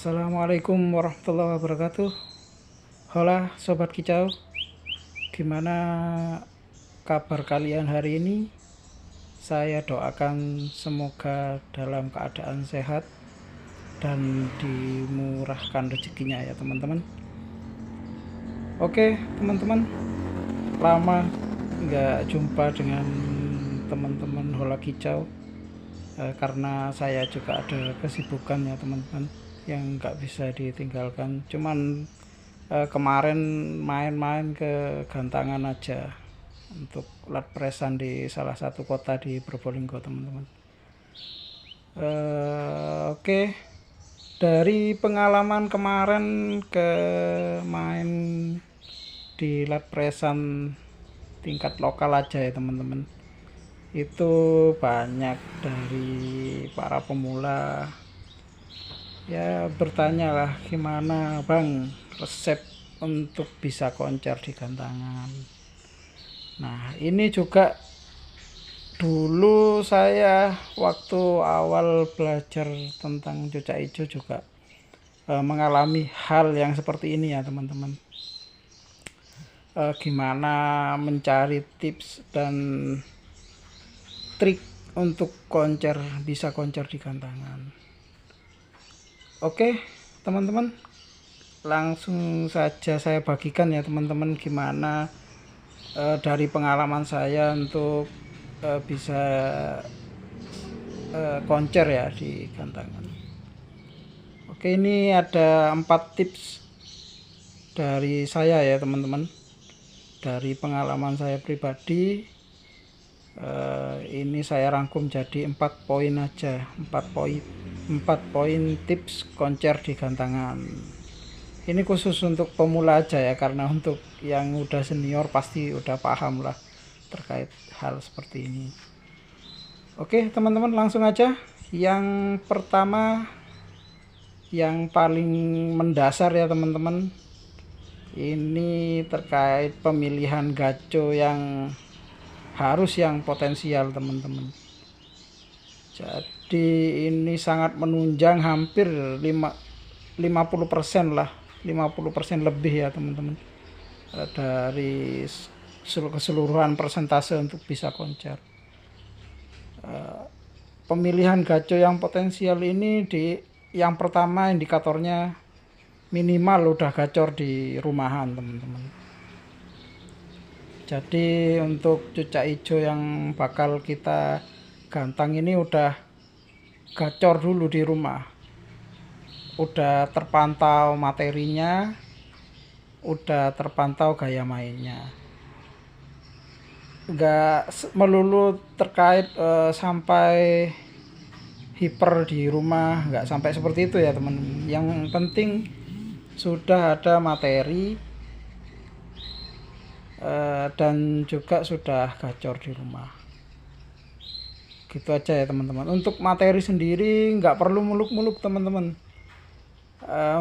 Assalamualaikum warahmatullahi wabarakatuh. Hola Sobat Kicau, gimana kabar kalian hari ini? Saya doakan semoga dalam keadaan sehat dan dimurahkan rezekinya ya teman-teman. Oke teman-teman, lama nggak jumpa dengan teman-teman Hola Kicau, karena saya juga ada kesibukan ya teman-teman yang nggak bisa ditinggalkan. Cuman kemarin main-main ke Gantangan aja untuk lat presan di salah satu kota di Probolinggo teman-teman. Oke, dari pengalaman kemarin ke main di lat presan tingkat lokal aja ya teman-teman, itu banyak dari para pemula ya bertanya lah, gimana bang resep untuk bisa koncer di Gantangan. Nah ini juga dulu saya waktu awal belajar tentang cucak hijau juga mengalami hal yang seperti ini ya teman-teman. Gimana mencari tips dan trik untuk bisa koncer di Gantangan. Oke teman-teman, langsung saja saya bagikan ya teman-teman gimana dari pengalaman saya untuk bisa koncer ya di Gantangan. Oke, ini ada 4 tips dari saya ya teman-teman, dari pengalaman saya pribadi. Ini saya rangkum jadi 4 poin aja, 4 poin tips koncer di Gantangan. Ini khusus untuk pemula aja ya, karena untuk yang udah senior pasti udah paham lah terkait hal seperti ini. Oke teman-teman, langsung aja. Yang pertama, yang paling mendasar ya teman-teman, ini terkait pemilihan gaco yang harus yang potensial teman-teman. Jadi ini sangat menunjang hampir 50% lah, 50% lebih ya teman-teman, dari keseluruhan persentase untuk bisa koncer. Pemilihan gaco yang potensial ini, yang pertama indikatornya minimal udah gacor di rumahan teman-teman. Jadi untuk cucak hijau yang bakal kita gantang ini udah gacor dulu di rumah, udah terpantau materinya, udah terpantau gaya mainnya. Nggak melulu terkait sampai hiper di rumah, nggak sampai seperti itu ya teman. Yang penting sudah ada materi dan juga sudah gacor di rumah. Gitu aja ya teman-teman. Untuk materi sendiri nggak perlu muluk-muluk teman-teman.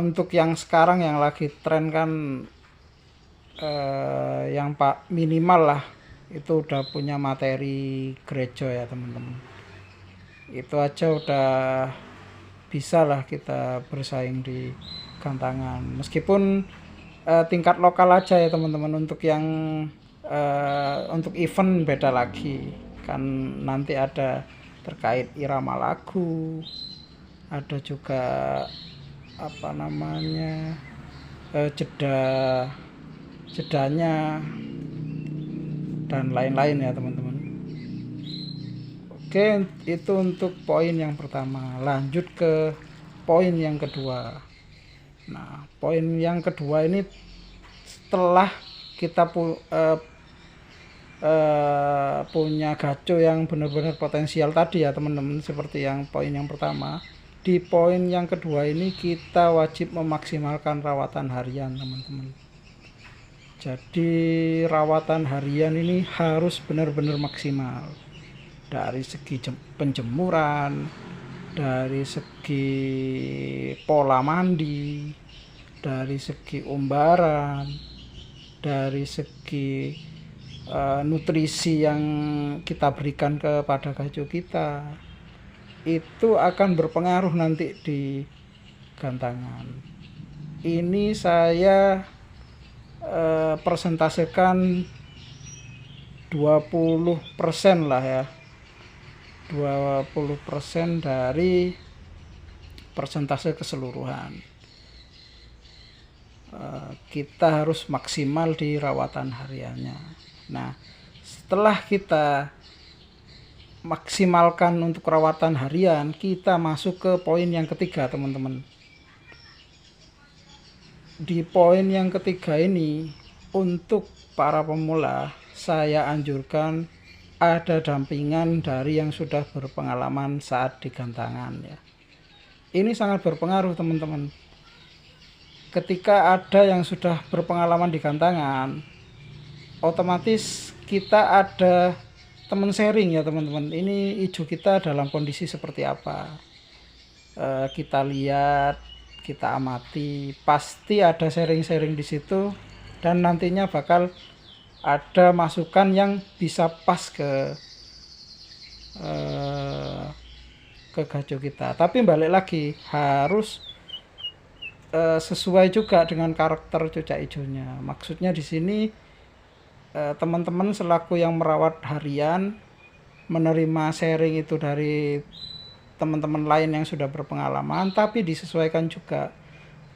Untuk yang sekarang yang lagi tren kan, yang minimal lah itu udah punya materi gereja ya teman-teman. Itu aja udah bisa lah kita bersaing di Gantangan. Meskipun tingkat lokal aja ya teman-teman. Untuk yang untuk event beda lagi kan, nanti ada terkait irama lagu, ada juga apa namanya jedanya dan lain-lain ya teman-teman. Oke, itu untuk poin yang pertama. Lanjut ke poin yang kedua. Nah, poin yang kedua ini setelah kita punya gaco yang benar-benar potensial tadi ya teman-teman, seperti yang poin yang pertama. Di poin yang kedua ini kita wajib memaksimalkan rawatan harian teman-teman. Jadi rawatan harian ini harus benar-benar maksimal, dari segi penjemuran, dari segi pola mandi, dari segi umbaran, dari segi nutrisi yang kita berikan kepada gaco kita. Itu akan berpengaruh nanti di gantangan. Ini saya persentasekan 20% lah ya, 20% dari persentase keseluruhan. Kita harus maksimal di rawatan hariannya. Nah, setelah kita maksimalkan untuk rawatan harian, kita masuk ke poin yang ketiga, teman-teman. Di poin yang ketiga ini, untuk para pemula, saya anjurkan ada dampingan dari yang sudah berpengalaman saat di gantangan ya. Ini sangat berpengaruh, teman-teman. Ketika ada yang sudah berpengalaman di gantangan, otomatis kita ada teman sharing ya, teman-teman. Ini ijo kita dalam kondisi seperti apa. Kita lihat, kita amati, pasti ada sharing-sharing di situ, dan nantinya bakal ada masukan yang bisa pas ke gajo kita. Tapi balik lagi, harus sesuai juga dengan karakter cucak hijaunya. Maksudnya di sini teman-teman selaku yang merawat harian menerima sharing itu dari teman-teman lain yang sudah berpengalaman, tapi disesuaikan juga,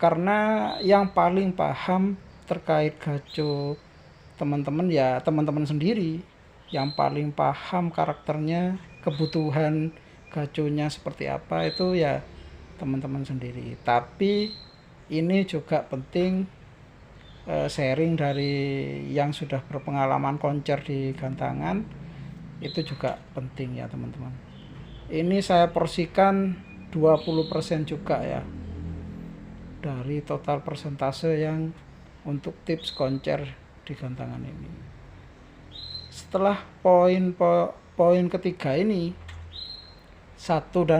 karena yang paling paham terkait gajo teman-teman ya teman-teman sendiri, yang paling paham karakternya, kebutuhan gajonya seperti apa itu ya teman-teman sendiri. Tapi ini juga penting sharing dari yang sudah berpengalaman koncer di gantangan, itu juga penting ya teman-teman. Ini saya porsikan 20% juga ya dari total persentase yang untuk tips koncer di gantangan ini. Setelah poin ketiga ini, 1, 2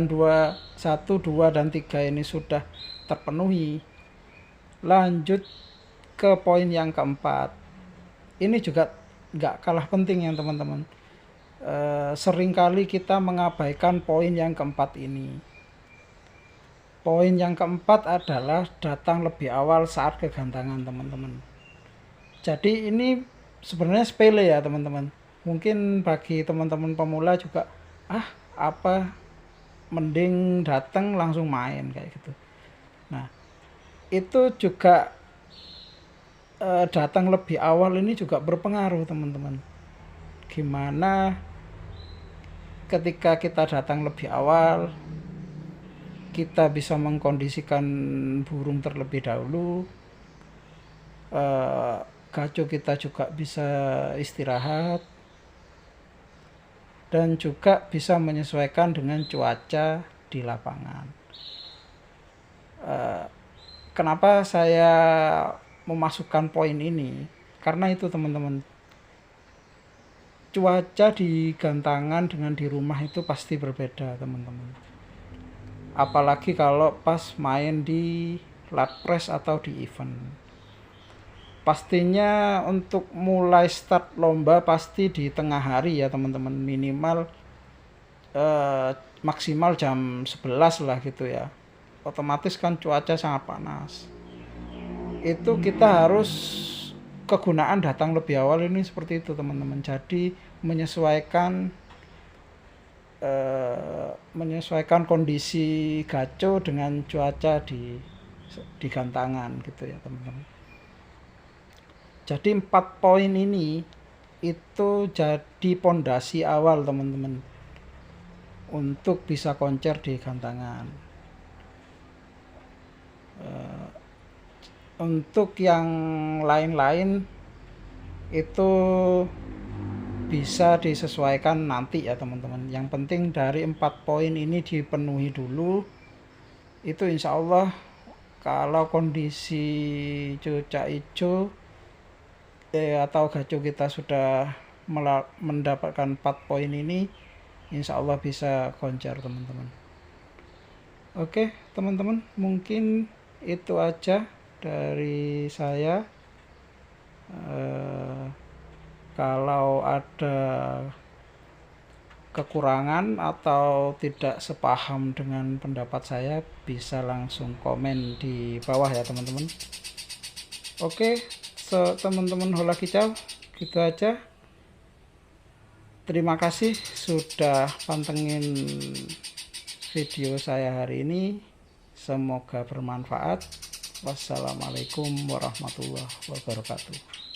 dan 3 ini sudah terpenuhi, lanjut ke poin yang keempat. Ini juga nggak kalah penting ya teman-teman. Seringkali kita mengabaikan poin yang keempat ini. Poin yang keempat adalah datang lebih awal saat kegantangan, teman-teman. Jadi ini sebenarnya sepele ya teman-teman. Mungkin bagi teman-teman pemula juga, apa mending datang langsung main kayak gitu. Nah, itu juga datang lebih awal ini juga berpengaruh, teman-teman. Gimana ketika kita datang lebih awal, kita bisa mengkondisikan burung terlebih dahulu, gajo kita juga bisa istirahat, dan juga bisa menyesuaikan dengan cuaca di lapangan. Kenapa saya memasukkan poin ini? Karena itu teman-teman, cuaca di gantangan dengan di rumah itu pasti berbeda, teman-teman. Apalagi kalau pas main di lat press atau di event. Pastinya untuk mulai start lomba pasti di tengah hari ya teman-teman, minimal maksimal jam 11 lah gitu ya. Otomatis kan cuaca sangat panas. Itu kita harus kegunaan datang lebih awal ini seperti itu teman-teman. Jadi menyesuaikan kondisi gaco dengan cuaca di gantangan gitu ya teman-teman. Jadi 4 poin ini itu jadi pondasi awal teman-teman untuk bisa koncer di gantangan. Untuk yang lain-lain itu bisa disesuaikan nanti ya teman-teman. Yang penting dari 4 poin ini dipenuhi dulu. Itu insya Allah kalau kondisi cuaca hijau atau gajo kita sudah mendapatkan 4 poin ini, insya Allah bisa koncer teman-teman. Oke teman-teman, mungkin itu aja dari saya. Kalau ada kekurangan atau tidak sepaham dengan pendapat saya, bisa langsung komen di bawah ya teman-teman. Oke, teman-teman Hola Kicau, gitu aja. Terima kasih sudah pantengin video saya hari ini. Semoga bermanfaat. Wassalamualaikum warahmatullahi wabarakatuh.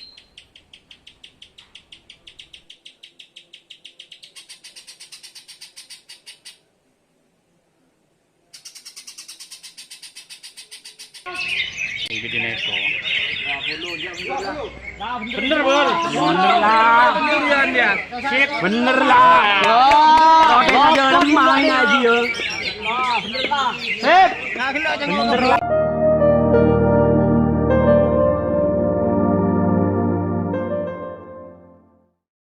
Bener bor, bener lah, bener lah. Oh, jangan main aja yo. Sip, bener lah.